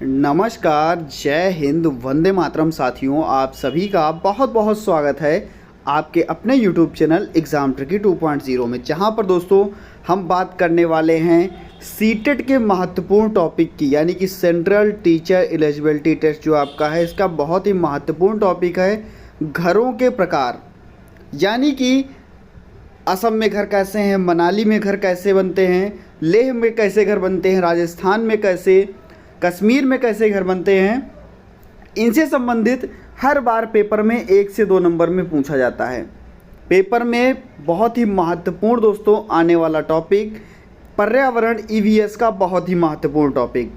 नमस्कार, जय हिंद, वंदे मातरम साथियों। आप सभी का बहुत बहुत स्वागत है आपके अपने YouTube चैनल एग्ज़ाम ट्रिकी 2.0 में, जहां पर दोस्तों हम बात करने वाले हैं सीटेट के महत्वपूर्ण टॉपिक की, यानी कि सेंट्रल टीचर एलिजिबिलिटी टेस्ट जो आपका है, इसका बहुत ही महत्वपूर्ण टॉपिक है घरों के प्रकार। यानी कि असम में घर कैसे हैं, मनाली में घर कैसे बनते हैं, लेह में कैसे घर बनते हैं, राजस्थान में कैसे, कश्मीर में कैसे घर बनते हैं, इनसे संबंधित हर बार पेपर में 1 से 2 नंबर में पूछा जाता है। पेपर में बहुत ही महत्वपूर्ण दोस्तों आने वाला टॉपिक पर्यावरण ईवीएस का बहुत ही महत्वपूर्ण टॉपिक।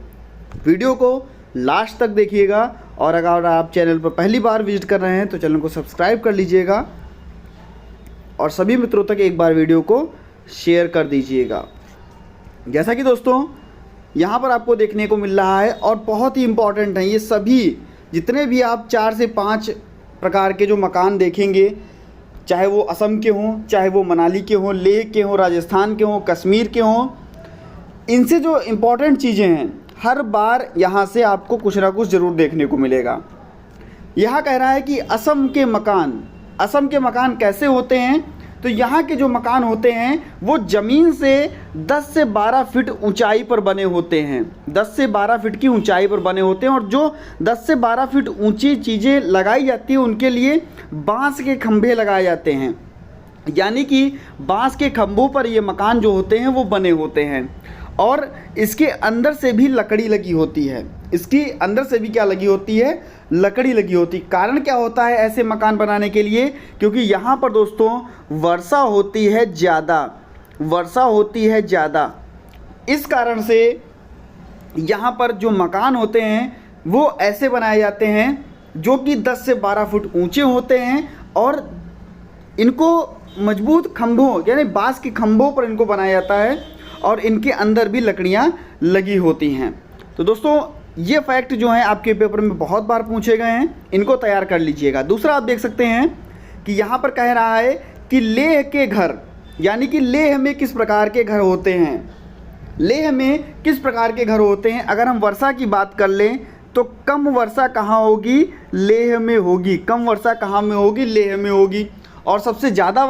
वीडियो को लास्ट तक देखिएगा और अगर आप चैनल पर पहली बार विजिट कर रहे हैं तो चैनल को सब्सक्राइब कर लीजिएगा और सभी मित्रों तक एक बार वीडियो को शेयर कर दीजिएगा। जैसा कि दोस्तों यहाँ पर आपको देखने को मिल रहा है और बहुत ही इम्पॉर्टेंट हैं ये सभी, जितने भी आप 4 से 5 प्रकार के जो मकान देखेंगे, चाहे वो असम के हों, चाहे वो मनाली के हों, लेह के हों, राजस्थान के हों, कश्मीर के हों, इनसे जो इम्पॉर्टेंट चीज़ें हैं हर बार यहाँ से आपको कुछ ना कुछ ज़रूर देखने को मिलेगा। यहाँ कह रहा है कि असम के मकान कैसे होते हैं। तो यहाँ के जो मकान होते हैं वो ज़मीन से 10 से 12 फीट ऊंचाई पर बने होते हैं। 10 से 12 फीट की ऊंचाई पर बने होते हैं और जो 10 से 12 फीट ऊंची चीज़ें लगाई जाती हैं उनके लिए बांस के खंभे लगाए जाते हैं। यानी कि बांस के खंभों पर ये मकान जो होते हैं वो बने होते हैं और इसके अंदर से भी लकड़ी लगी होती है। इसकी अंदर से भी क्या लगी होती है? लकड़ी लगी होती। कारण क्या होता है ऐसे मकान बनाने के लिए? क्योंकि यहाँ पर दोस्तों वर्षा होती है ज़्यादा। इस कारण से यहाँ पर जो मकान होते हैं वो ऐसे बनाए जाते हैं जो कि 10 से 12 फुट ऊंचे होते हैं और इनको मजबूत खंभों यानी बांस के खंभों पर इनको बनाया जाता है और इनके अंदर भी लकड़ियाँ लगी होती हैं। तो दोस्तों ये फैक्ट जो हैं आपके पेपर में बहुत बार पूछे गए हैं, इनको तैयार कर लीजिएगा। दूसरा आप देख सकते हैं कि यहाँ पर कह रहा है कि लेह के घर, यानी कि लेह में किस प्रकार के घर होते हैं। लेह में किस प्रकार के घर होते हैं? अगर हम वर्षा की बात कर लें तो कम वर्षा कहाँ होगी? लेह में होगी। कम वर्षा कहाँ में होगी? लेह में होगी। और सबसे ज़्यादा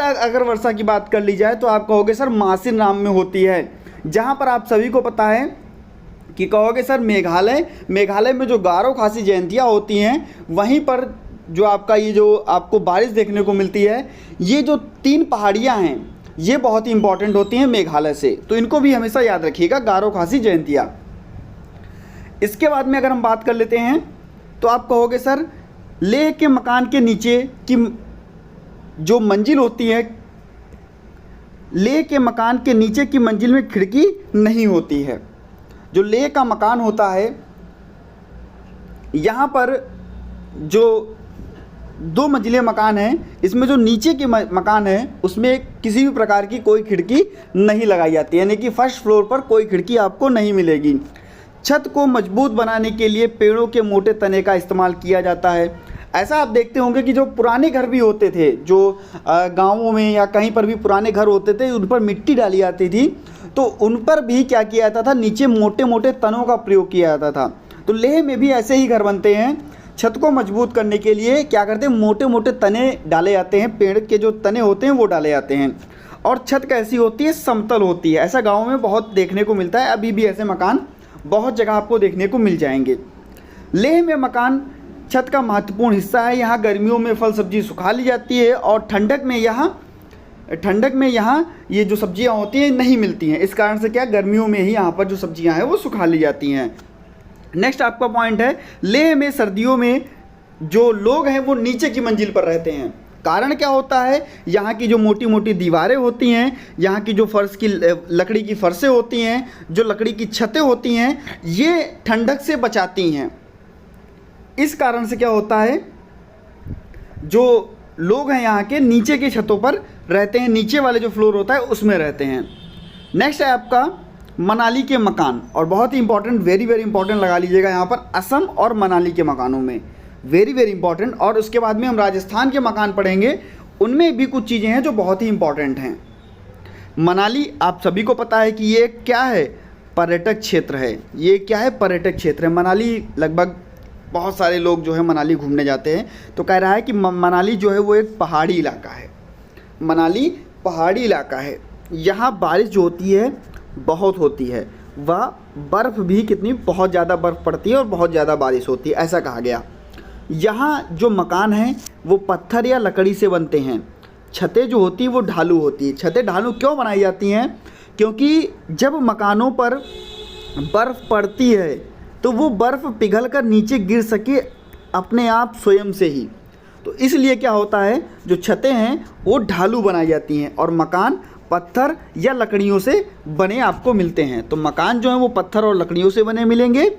अगर वर्षा की बात कर ली जाए तो आप कहोगे सर मासिनराम में होती है। जहाँ पर आप सभी को पता है कि कहोगे सर मेघालय में जो गारो खासी जयंतियाँ होती हैं वहीं पर जो आपका ये जो आपको बारिश देखने को मिलती है, ये जो 3 पहाड़ियाँ हैं ये बहुत ही इंपॉर्टेंट होती हैं मेघालय से, तो इनको भी हमेशा याद रखिएगा, गारो खासी जयंतियाँ। इसके बाद में अगर हम बात कर लेते हैं तो आप कहोगे सर लेह के मकान के नीचे की जो मंजिल होती है, लेह के मकान के नीचे की मंजिल में खिड़की नहीं होती है। जो लेह का मकान होता है यहाँ पर जो 2 मंजिले मकान हैं, इसमें जो नीचे के मकान है उसमें किसी भी प्रकार की कोई खिड़की नहीं लगाई जाती, यानी कि फर्स्ट फ्लोर पर कोई खिड़की आपको नहीं मिलेगी। छत को मजबूत बनाने के लिए पेड़ों के मोटे तने का इस्तेमाल किया जाता है। ऐसा आप देखते होंगे कि जो पुराने घर भी होते थे, जो गाँवों में या कहीं पर भी पुराने घर होते थे, उन पर मिट्टी डाली जाती थी, तो उन पर भी क्या किया जाता था? नीचे मोटे मोटे तनों का प्रयोग किया जाता था। तो लेह में भी ऐसे ही घर बनते हैं। छत को मजबूत करने के लिए क्या करते हैं? मोटे मोटे तने डाले जाते हैं, पेड़ के जो तने होते हैं वो डाले जाते हैं। और छत कैसी होती है? समतल होती है। ऐसा गाँव में बहुत देखने को मिलता है, अभी भी ऐसे मकान बहुत जगह आपको देखने को मिल जाएंगे। लेह में मकान छत का महत्वपूर्ण हिस्सा है। यहाँ गर्मियों में फल सब्जी सुखा ली जाती है और ठंडक में यहाँ ये जो सब्जियाँ होती हैं नहीं मिलती हैं। इस कारण से क्या गर्मियों में ही यहाँ पर जो सब्जियाँ हैं वो सुखा ली जाती हैं। नेक्स्ट आपका पॉइंट है, लेह में सर्दियों में जो लोग हैं वो नीचे की मंजिल पर रहते हैं। कारण क्या होता है? यहाँ की जो मोटी मोटी दीवारें होती हैं, यहाँ की जो लकड़ी की फर्शें होती हैं, जो लकड़ी की छतें होती हैं, ये ठंडक से बचाती हैं। इस कारण से क्या होता है, जो लोग हैं यहाँ के नीचे की छतों पर रहते हैं, नीचे वाले जो फ्लोर होता है उसमें रहते हैं। नेक्स्ट है आपका मनाली के मकान, और बहुत ही इंपॉर्टेंट, वेरी इंपॉर्टेंट लगा लीजिएगा यहाँ पर, असम और मनाली के मकानों में वेरी इंपॉर्टेंट। और उसके बाद में हम राजस्थान के मकान पढ़ेंगे, उनमें भी कुछ चीज़ें हैं जो बहुत ही इंपॉर्टेंट हैं। मनाली आप सभी को पता है कि ये क्या है? पर्यटक क्षेत्र है। ये क्या है? पर्यटक क्षेत्र है। मनाली लगभग बहुत सारे लोग जो है मनाली घूमने जाते हैं, तो कह रहा है कि मनाली जो है वो एक पहाड़ी इलाका है। मनाली पहाड़ी इलाका है, यहाँ बारिश जो होती है बहुत होती है, वह बर्फ़ भी कितनी बहुत ज़्यादा बर्फ़ पड़ती है और बहुत ज़्यादा बारिश होती है, ऐसा कहा गया। यहाँ जो मकान हैं वो पत्थर या लकड़ी से बनते हैं। छतें जो होती हैं वो ढालू होती हैं। छतें ढालू क्यों बनाई जाती हैं? क्योंकि जब मकानों पर बर्फ़ पड़ती है तो वो बर्फ़ पिघल कर नीचे गिर सके अपने आप स्वयं से ही। तो इसलिए क्या होता है, जो छतें हैं वो ढालू बनाई जाती हैं और मकान पत्थर या लकड़ियों से बने आपको मिलते हैं। तो मकान जो है वो पत्थर और लकड़ियों से बने मिलेंगे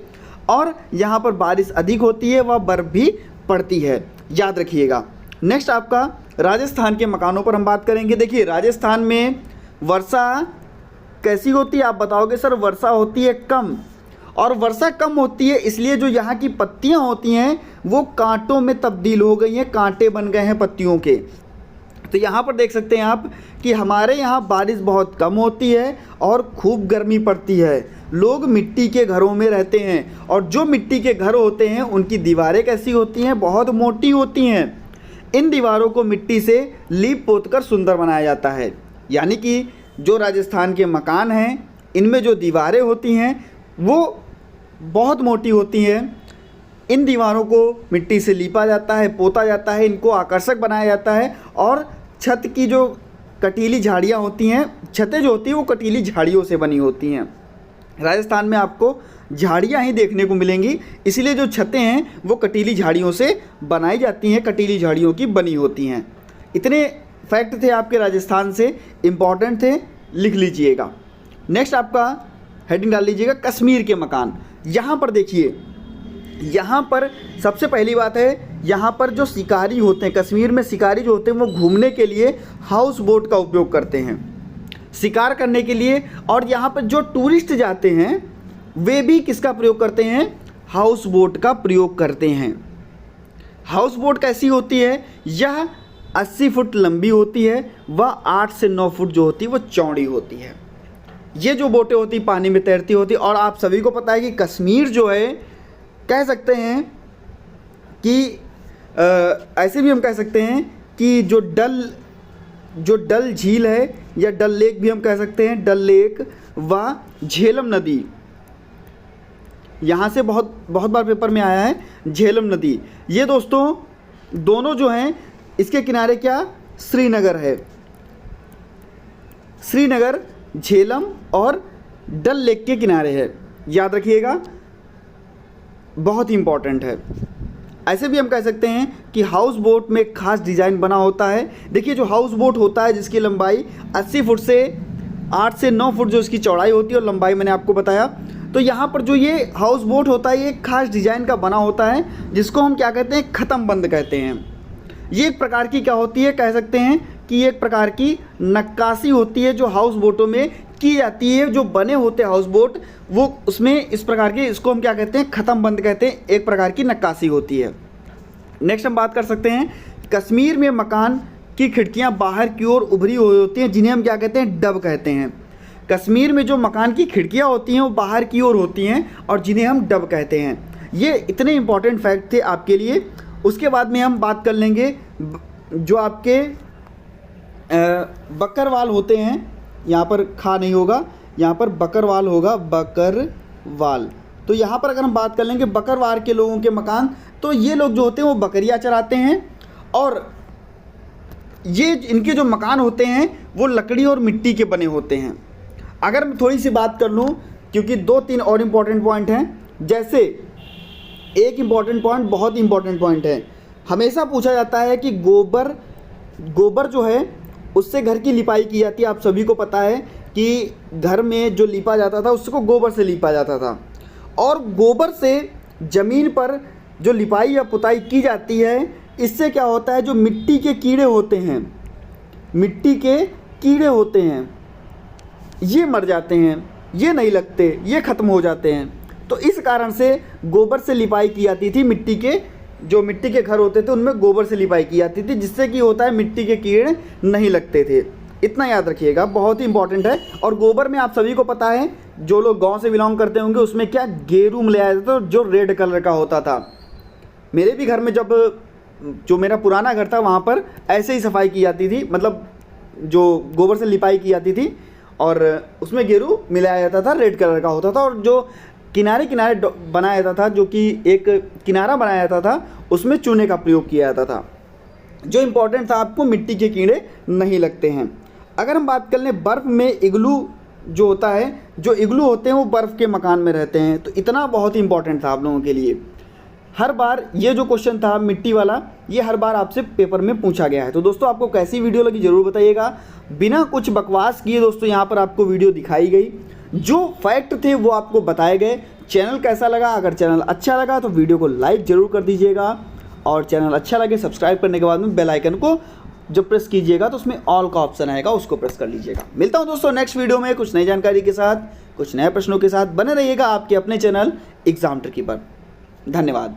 और यहाँ पर बारिश अधिक होती है, वह बर्फ़ भी पड़ती है, याद रखिएगा। नेक्स्ट आपका राजस्थान के मकानों पर हम बात करेंगे। देखिए राजस्थान में वर्षा कैसी होती है? आप बताओगे सर वर्षा होती है कम, और वर्षा कम होती है इसलिए जो यहाँ की पत्तियाँ होती हैं वो कांटों में तब्दील हो गई हैं, कांटे बन गए हैं पत्तियों के। तो यहाँ पर देख सकते हैं आप कि हमारे यहाँ बारिश बहुत कम होती है और खूब गर्मी पड़ती है। लोग मिट्टी के घरों में रहते हैं और जो मिट्टी के घर होते हैं उनकी दीवारें कैसी होती हैं? बहुत मोटी होती हैं। इन दीवारों को मिट्टी से लीप पोत कर सुंदर बनाया जाता है। यानी कि जो राजस्थान के मकान हैं इनमें जो दीवारें होती हैं वो बहुत मोटी होती हैं। इन दीवारों को मिट्टी से लीपा जाता है, पोता जाता है, इनको आकर्षक बनाया जाता है और छत की जो कटीली झाड़ियाँ होती हैं, छतें जो होती हैं वो कटीली झाड़ियों से बनी होती हैं। राजस्थान में आपको झाड़ियाँ ही देखने को मिलेंगी, इसलिए जो छतें हैं वो कटीली झाड़ियों से बनाई जाती हैं, कटीली झाड़ियों की बनी होती हैं। इतने फैक्ट थे आपके राजस्थान से, इम्पॉर्टेंट थे, लिख लीजिएगा। नेक्स्ट आपका हेडिंग डाल लीजिएगा कश्मीर के मकान। यहाँ पर देखिए, यहाँ पर सबसे पहली बात है, यहाँ पर जो शिकारी होते हैं, कश्मीर में शिकारी जो होते हैं वो घूमने के लिए हाउस बोट का उपयोग करते हैं, शिकार करने के लिए। और यहाँ पर जो टूरिस्ट जाते हैं वे भी किसका प्रयोग करते हैं? हाउस बोट का प्रयोग करते हैं। हाउस बोट कैसी होती है? यह 80 फुट लंबी होती है, वह 8 से 9 फुट जो होती है वो चौड़ी होती है। ये जो बोटें होती पानी में तैरती होती, और आप सभी को पता है कि कश्मीर जो है कह सकते हैं कि ऐसे भी हम कह सकते हैं कि जो डल झील है या डल लेक भी हम कह सकते हैं, डल लेक व झेलम नदी, यहाँ से बहुत बार पेपर में आया है झेलम नदी। ये दोस्तों दोनों जो हैं इसके किनारे क्या? श्रीनगर है। श्रीनगर झेलम और डल लेक के किनारे है, याद रखिएगा, बहुत ही इम्पॉर्टेंट है। ऐसे भी हम कह सकते हैं कि हाउस बोट में खास डिज़ाइन बना होता है। देखिए जो हाउस बोट होता है जिसकी लंबाई 80 फुट से 8 से 9 फुट जो इसकी चौड़ाई होती है और लंबाई मैंने आपको बताया, तो यहाँ पर जो ये हाउस बोट होता है ये एक खास डिज़ाइन का बना होता है जिसको हम क्या कहते हैं? ख़त्म बंद कहते हैं। ये एक प्रकार की क्या होती है? कह सकते हैं कि एक प्रकार की नक्काशी होती है जो हाउस बोटों में की जाती है। जो बने होते हैं हाउस बोट वो उसमें इस प्रकार के, इसको हम क्या कहते हैं? ख़त्म बंद कहते हैं, एक प्रकार की नक्काशी होती है। नेक्स्ट हम बात कर सकते हैं कश्मीर में मकान की खिड़कियां बाहर की ओर उभरी हुई होती हैं, जिन्हें हम क्या कहते हैं? डब कहते हैं। कश्मीर में जो मकान की खिड़कियां होती हैं वो बाहर की ओर होती हैं और जिन्हें हम डब कहते हैं। ये इतने इंपॉर्टेंट फैक्ट थे आपके लिए। उसके बाद में हम बात कर लेंगे जो आपके बकरवाल होते हैं, यहाँ पर खा नहीं होगा, यहाँ पर बकरवाल होगा, बकरवाल। तो यहाँ पर अगर हम बात कर लेंगे बकरवाल के लोगों के मकान, तो ये लोग जो होते हैं वो बकरियाँ चराते हैं और ये इनके जो मकान होते हैं वो लकड़ी और मिट्टी के बने होते हैं। अगर मैं थोड़ी सी बात कर लूँ, क्योंकि 2-3 और इम्पॉर्टेंट पॉइंट हैं, जैसे एक इम्पॉर्टेंट पॉइंट, बहुत ही इम्पॉर्टेंट पॉइंट है, हमेशा पूछा जाता है कि गोबर जो है उससे घर की लिपाई की जाती है। आप सभी को पता है कि घर में जो लीपा जाता था उसको गोबर से लीपा जाता था, और गोबर से ज़मीन पर जो लिपाई या पुताई की जाती है, इससे क्या होता है? जो मिट्टी के कीड़े होते हैं, मिट्टी के कीड़े होते हैं, ये मर जाते हैं, ये नहीं लगते, ये ख़त्म हो जाते हैं। तो इस कारण से गोबर से लिपाई की जाती थी। मिट्टी के घर होते थे उनमें गोबर से लिपाई की जाती थी, जिससे कि होता है मिट्टी के कीड़े नहीं लगते थे। इतना याद रखिएगा, बहुत ही इंपॉर्टेंट है। और गोबर में आप सभी को पता है जो लोग गांव से बिलोंग करते होंगे उसमें क्या गेरू मिलाया जाता था जो रेड कलर का होता था। मेरे भी घर में जब जो मेरा पुराना घर था वहाँ पर ऐसे ही सफाई की जाती थी, मतलब जो गोबर से लिपाई की जाती थी और उसमें गेरू मिलाया जाता था, रेड कलर का होता था। और जो किनारे किनारे बनाया जाता था, जो कि एक किनारा बनाया जाता था, उसमें चूने का प्रयोग किया जाता था। जो इम्पोर्टेंट था, आपको मिट्टी के कीड़े नहीं लगते हैं। अगर हम बात कर लें बर्फ़ में इग्लू जो होता है, जो इग्लू होते हैं वो बर्फ़ के मकान में रहते हैं, तो इतना बहुत ही इंपॉर्टेंट था आप लोगों के लिए। हर बार ये जो क्वेश्चन था मिट्टी वाला, ये हर बार आपसे पेपर में पूछा गया है। तो दोस्तों आपको कैसी वीडियो लगी ज़रूर बताइएगा। बिना कुछ बकवास किए दोस्तों यहाँ पर आपको वीडियो दिखाई गई, जो फैक्ट थे वो आपको बताए गए। चैनल कैसा लगा? अगर चैनल अच्छा लगा तो वीडियो को लाइक ज़रूर कर दीजिएगा, और चैनल अच्छा लगे सब्सक्राइब करने के बाद में बेल आइकन को जब प्रेस कीजिएगा तो उसमें ऑल का ऑप्शन आएगा, उसको प्रेस कर लीजिएगा। मिलता हूँ दोस्तों नेक्स्ट वीडियो में कुछ नई जानकारी के साथ, कुछ नए प्रश्नों के साथ। बने रहिएगा आपके अपने चैनल एग्जाम ट्रिकी पर। धन्यवाद।